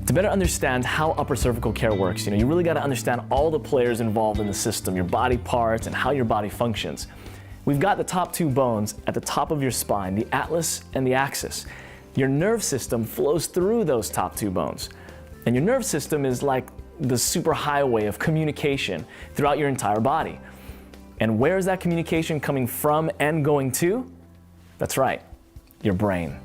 To better understand how upper cervical care works, you really got to understand all the players involved in the system, your body parts, and how your body functions. We've got the top two bones at the top of your spine, the atlas and the axis. Your nerve system flows through those top two bones. And your nerve system is like the superhighway of communication throughout your entire body. And where is that communication coming from and going to? That's right, your brain.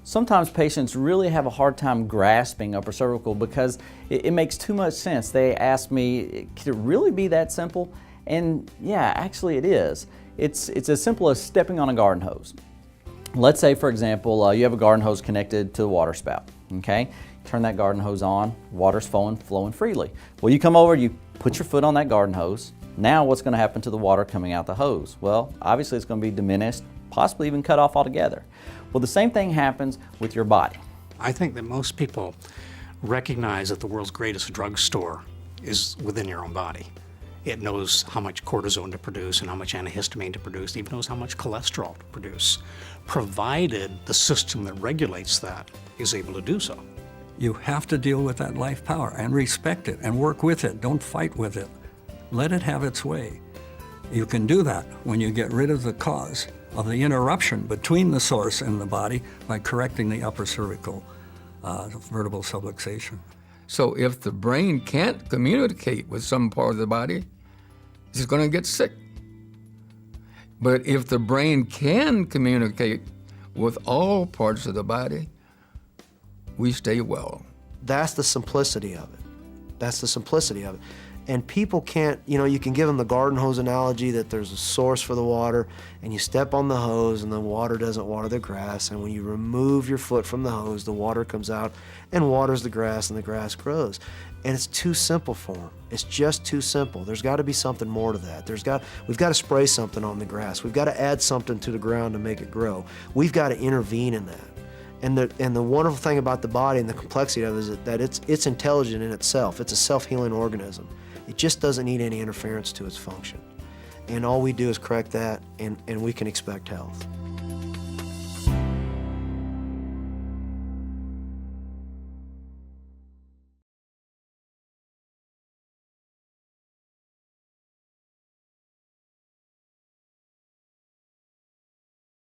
Sometimes patients really have a hard time grasping upper cervical because it makes too much sense. They ask me, could it really be that simple? And yeah, actually it is. It's as simple as stepping on a garden hose. Let's say, for example, you have a garden hose connected to the water spout, okay? Turn that garden hose on, water's flowing freely. Well, you come over, you put your foot on that garden hose. Now what's gonna happen to the water coming out the hose? Well, obviously it's gonna be diminished, possibly even cut off altogether. Well, the same thing happens with your body. I think that most people recognize that the world's greatest drugstore is within your own body. It knows how much cortisone to produce and how much antihistamine to produce. It even knows how much cholesterol to produce, provided the system that regulates that is able to do so. You have to deal with that life power and respect it and work with it. Don't fight with it. Let it have its way. You can do that when you get rid of the cause of the interruption between the source and the body by correcting the upper cervical vertebral subluxation. So if the brain can't communicate with some part of the body, it's going to get sick. But if the brain can communicate with all parts of the body, we stay well. That's the simplicity of it. That's the simplicity of it. And people can't, you can give them the garden hose analogy that there's a source for the water and you step on the hose and the water doesn't water the grass, and when you remove your foot from the hose, the water comes out and waters the grass and the grass grows. And it's too simple for them. It's just too simple. There's got to be something more to that. We've got to spray something on the grass. We've got to add something to the ground to make it grow. We've got to intervene in that. And the wonderful thing about the body and the complexity of it is that it's intelligent in itself. It's a self-healing organism. It just doesn't need any interference to its function. And all we do is correct that, and we can expect health.